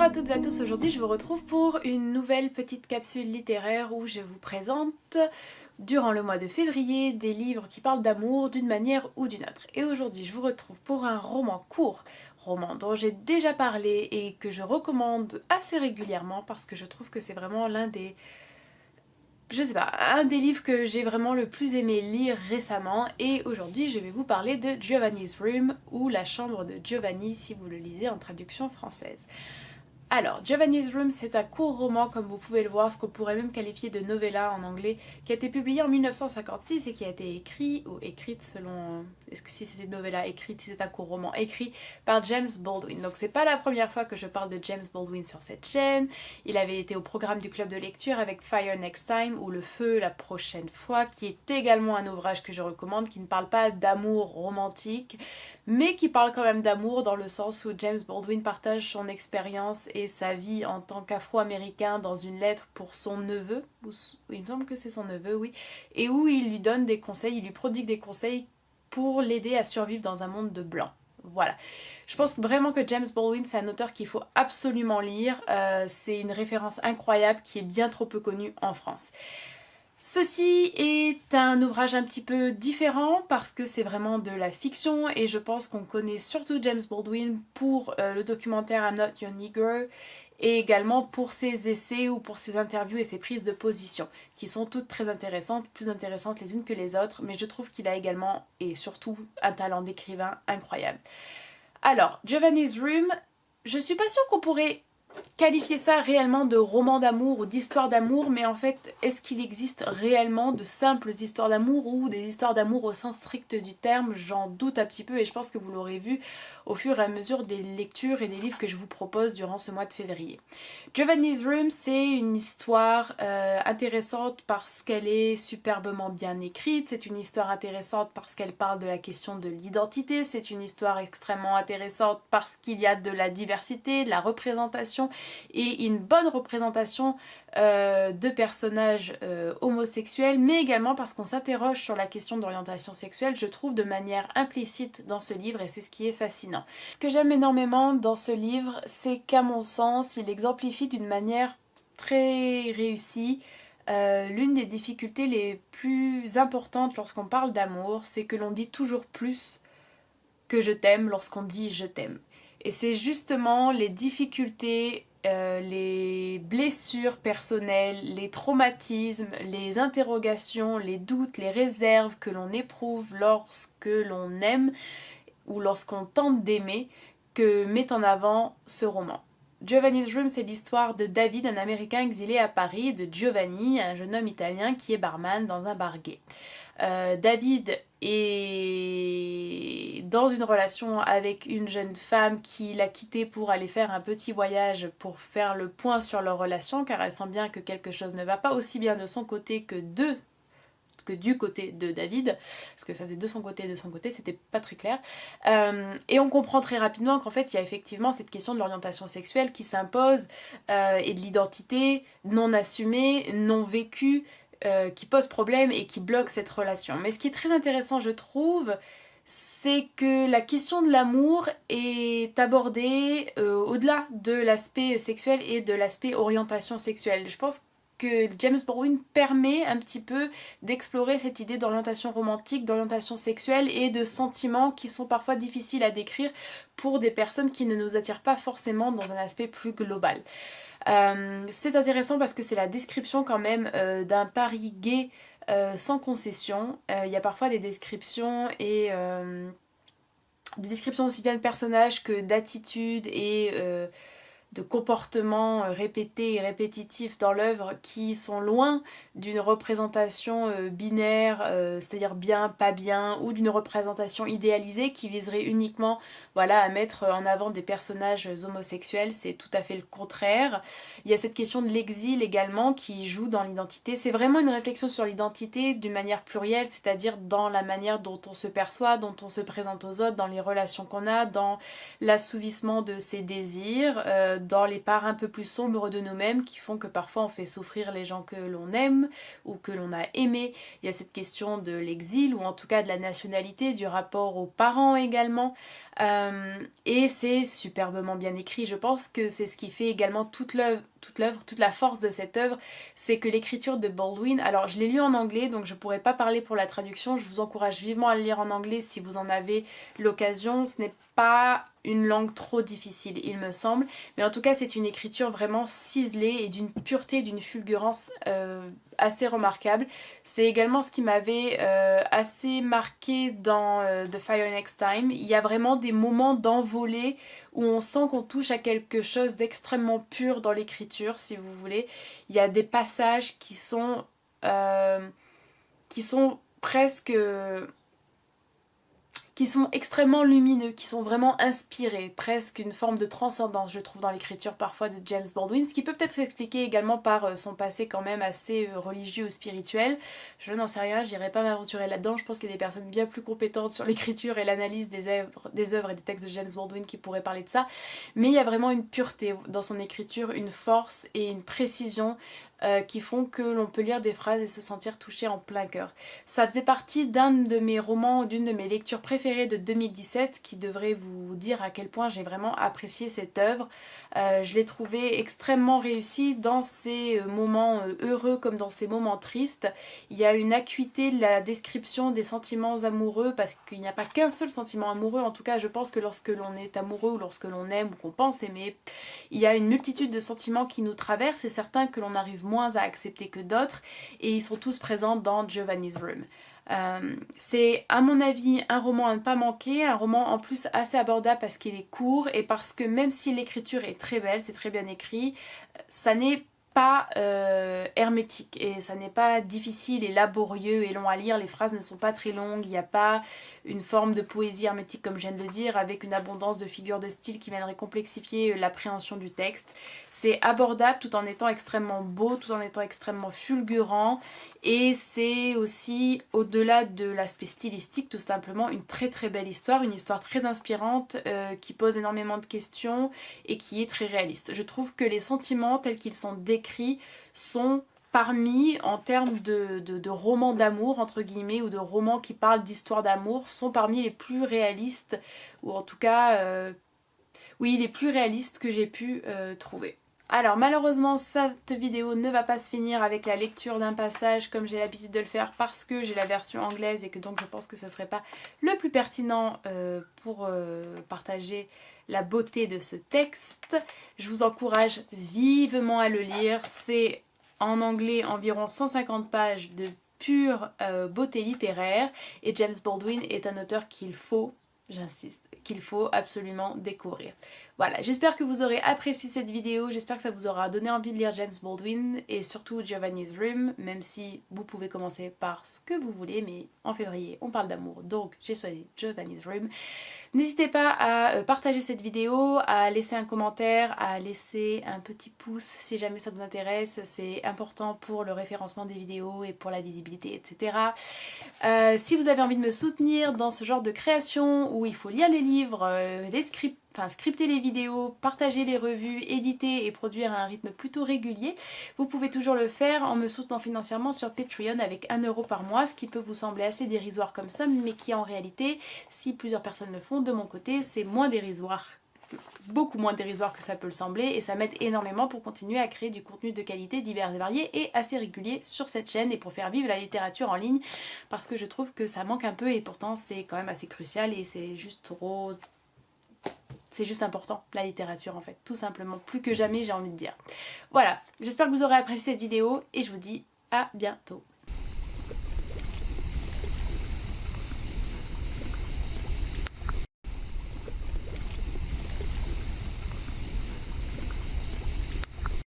à toutes et à tous, aujourd'hui je vous retrouve pour une nouvelle petite capsule littéraire où je vous présente durant le mois de février des livres qui parlent d'amour d'une manière ou d'une autre. Et aujourd'hui je vous retrouve pour un roman court, roman dont j'ai déjà parlé et que je recommande assez régulièrement parce que je trouve que c'est vraiment l'un des... Je sais pas, un des livres que j'ai vraiment le plus aimé lire récemment, et aujourd'hui je vais vous parler de Giovanni's Room ou La chambre de Giovanni si vous le lisez en traduction française. Alors, Giovanni's Room, c'est un court roman, comme vous pouvez le voir, ce qu'on pourrait même qualifier de novella en anglais, qui a été publié en 1956 et qui a été écrit, ou écrite selon... Est-ce que si c'était novella écrite, si c'est un court roman écrit par James Baldwin. Donc c'est pas la première fois que je parle de James Baldwin sur cette chaîne. Il avait été au programme du club de lecture avec Fire Next Time, ou Le Feu la prochaine fois, qui est également un ouvrage que je recommande, qui ne parle pas d'amour romantique, mais qui parle quand même d'amour dans le sens où James Baldwin partage son expérience et sa vie en tant qu'Afro-Américain dans une lettre pour son neveu, il me semble que c'est son neveu, oui, et où il lui donne des conseils, il lui prodigue des conseils pour l'aider à survivre dans un monde de blancs. Voilà. Je pense vraiment que James Baldwin, c'est un auteur qu'il faut absolument lire. C'est une référence incroyable qui est bien trop peu connue en France. Ceci est un ouvrage un petit peu différent parce que c'est vraiment de la fiction et je pense qu'on connaît surtout James Baldwin pour le documentaire I'm Not Your Negro et également pour ses essais ou pour ses interviews et ses prises de position qui sont toutes très intéressantes, plus intéressantes les unes que les autres, mais je trouve qu'il a également et surtout un talent d'écrivain incroyable. Alors, Giovanni's Room, je suis pas sûre qu'on pourrait qualifier ça réellement de roman d'amour ou d'histoire d'amour, mais en fait, est-ce qu'il existe réellement de simples histoires d'amour ou des histoires d'amour au sens strict du terme? J'en doute un petit peu et je pense que vous l'aurez vu au fur et à mesure des lectures et des livres que je vous propose durant ce mois de février. Giovanni's Room, c'est une histoire intéressante parce qu'elle est superbement bien écrite, c'est une histoire intéressante parce qu'elle parle de la question de l'identité, c'est une histoire extrêmement intéressante parce qu'il y a de la diversité, de la représentation et une bonne représentation de personnages homosexuels, mais également parce qu'on s'interroge sur la question d'orientation sexuelle, je trouve, de manière implicite dans ce livre, et c'est ce qui est fascinant. Ce que j'aime énormément dans ce livre, c'est qu'à mon sens, il exemplifie d'une manière très réussie l'une des difficultés les plus importantes lorsqu'on parle d'amour, c'est que l'on dit toujours plus que je t'aime lorsqu'on dit je t'aime. Et c'est justement les difficultés, les blessures personnelles, les traumatismes, les interrogations, les doutes, les réserves que l'on éprouve lorsque l'on aime ou lorsqu'on tente d'aimer que met en avant ce roman. Giovanni's Room, c'est l'histoire de David, un Américain exilé à Paris, et de Giovanni, un jeune homme italien qui est barman dans un bar gay. David est dans une relation avec une jeune femme qui l'a quitté pour aller faire un petit voyage pour faire le point sur leur relation car elle sent bien que quelque chose ne va pas aussi bien de son côté que du côté de David, parce que ça faisait de son côté, c'était pas très clair. Et on comprend très rapidement qu'en fait il y a effectivement cette question de l'orientation sexuelle qui s'impose et de l'identité non assumée, non vécue, qui pose problème et qui bloque cette relation. Mais ce qui est très intéressant, je trouve, c'est que la question de l'amour est abordée au-delà de l'aspect sexuel et de l'aspect orientation sexuelle. Je pense que James Baldwin permet un petit peu d'explorer cette idée d'orientation romantique, d'orientation sexuelle et de sentiments qui sont parfois difficiles à décrire pour des personnes qui ne nous attirent pas forcément dans un aspect plus global. C'est intéressant parce que c'est la description quand même d'un Paris gay sans concession. Il y a parfois des descriptions et des descriptions aussi bien de personnages que d'attitudes et de comportements répétés et répétitifs dans l'œuvre qui sont loin d'une représentation binaire, c'est-à-dire bien, pas bien, ou d'une représentation idéalisée qui viserait uniquement voilà, à mettre en avant des personnages homosexuels. C'est tout à fait le contraire. Il y a cette question de l'exil également qui joue dans l'identité. C'est vraiment une réflexion sur l'identité d'une manière plurielle, c'est-à-dire dans la manière dont on se perçoit, dont on se présente aux autres, dans les relations qu'on a, dans l'assouvissement de ses désirs, dans les parts un peu plus sombres de nous-mêmes qui font que parfois on fait souffrir les gens que l'on aime ou que l'on a aimés. Il y a cette question de l'exil ou en tout cas de la nationalité, du rapport aux parents également. Et c'est superbement bien écrit. Je pense que c'est ce qui fait également toute la force de cette œuvre, c'est que l'écriture de Baldwin, alors je l'ai lu en anglais donc je pourrais pas parler pour la traduction, je vous encourage vivement à le lire en anglais si vous en avez l'occasion. Ce n'est pas une langue trop difficile il me semble, mais en tout cas c'est une écriture vraiment ciselée et d'une pureté, d'une fulgurance assez remarquable. C'est également ce qui m'avait assez marqué dans The Fire Next Time. Il y a vraiment des moments d'envolée où on sent qu'on touche à quelque chose d'extrêmement pur dans l'écriture, si vous voulez. Il y a des passages qui sont presque qui sont extrêmement lumineux, qui sont vraiment inspirés, presque une forme de transcendance je trouve dans l'écriture parfois de James Baldwin, ce qui peut peut-être s'expliquer également par son passé quand même assez religieux ou spirituel. Je n'en sais rien, j'irai pas m'aventurer là-dedans, je pense qu'il y a des personnes bien plus compétentes sur l'écriture et l'analyse des œuvres et des textes de James Baldwin qui pourraient parler de ça, mais il y a vraiment une pureté dans son écriture, une force et une précision qui font que l'on peut lire des phrases et se sentir touché en plein cœur. Ça faisait partie d'un de mes romans, d'une de mes lectures préférées de 2017 qui devrait vous dire à quel point j'ai vraiment apprécié cette œuvre. Je l'ai trouvée extrêmement réussie dans ces moments heureux comme dans ces moments tristes. Il y a une acuité de la description des sentiments amoureux parce qu'il n'y a pas qu'un seul sentiment amoureux. En tout cas, je pense que lorsque l'on est amoureux ou lorsque l'on aime ou qu'on pense aimer, il y a une multitude de sentiments qui nous traversent et certains que l'on arrive moins à accepter que d'autres et ils sont tous présents dans Giovanni's Room. C'est à mon avis un roman à ne pas manquer, un roman en plus assez abordable parce qu'il est court et parce que même si l'écriture est très belle, c'est très bien écrit, ça n'est pas hermétique et ça n'est pas difficile et laborieux et long à lire, les phrases ne sont pas très longues, il n'y a pas une forme de poésie hermétique comme je viens de le dire avec une abondance de figures de style qui viendrait complexifier l'appréhension du texte. C'est abordable tout en étant extrêmement beau, tout en étant extrêmement fulgurant et c'est aussi au-delà de l'aspect stylistique tout simplement une très très belle histoire, une histoire très inspirante qui pose énormément de questions et qui est très réaliste. Je trouve que les sentiments tels qu'ils sont décrits sont parmi, en termes de romans d'amour entre guillemets ou de romans qui parlent d'histoire d'amour, sont parmi les plus réalistes ou en tout cas oui les plus réalistes que j'ai pu trouver. Alors malheureusement cette vidéo ne va pas se finir avec la lecture d'un passage comme j'ai l'habitude de le faire parce que j'ai la version anglaise et que donc je pense que ce serait pas le plus pertinent pour partager la beauté de ce texte. Je vous encourage vivement à le lire, c'est en anglais environ 150 pages de pure beauté littéraire et James Baldwin est un auteur qu'il faut, j'insiste, qu'il faut absolument découvrir. Voilà, j'espère que vous aurez apprécié cette vidéo, j'espère que ça vous aura donné envie de lire James Baldwin et surtout Giovanni's Room, même si vous pouvez commencer par ce que vous voulez, mais en février on parle d'amour, donc j'ai choisi Giovanni's Room. N'hésitez pas à partager cette vidéo, à laisser un commentaire, à laisser un petit pouce si jamais ça vous intéresse, c'est important pour le référencement des vidéos et pour la visibilité, etc. Si vous avez envie de me soutenir dans ce genre de création où il faut lire les livres, les scripts, scripter les vidéos, partager les revues, éditer et produire à un rythme plutôt régulier, vous pouvez toujours le faire en me soutenant financièrement sur Patreon avec 1 € par mois, ce qui peut vous sembler assez dérisoire comme somme, mais qui en réalité, si plusieurs personnes le font, de mon côté, c'est moins dérisoire, beaucoup moins dérisoire que ça peut le sembler, et ça m'aide énormément pour continuer à créer du contenu de qualité divers et varié et assez régulier sur cette chaîne et pour faire vivre la littérature en ligne, parce que je trouve que ça manque un peu et pourtant c'est quand même assez crucial et c'est juste rose. C'est juste important, la littérature en fait, tout simplement, plus que jamais j'ai envie de dire. Voilà, j'espère que vous aurez apprécié cette vidéo et je vous dis à bientôt.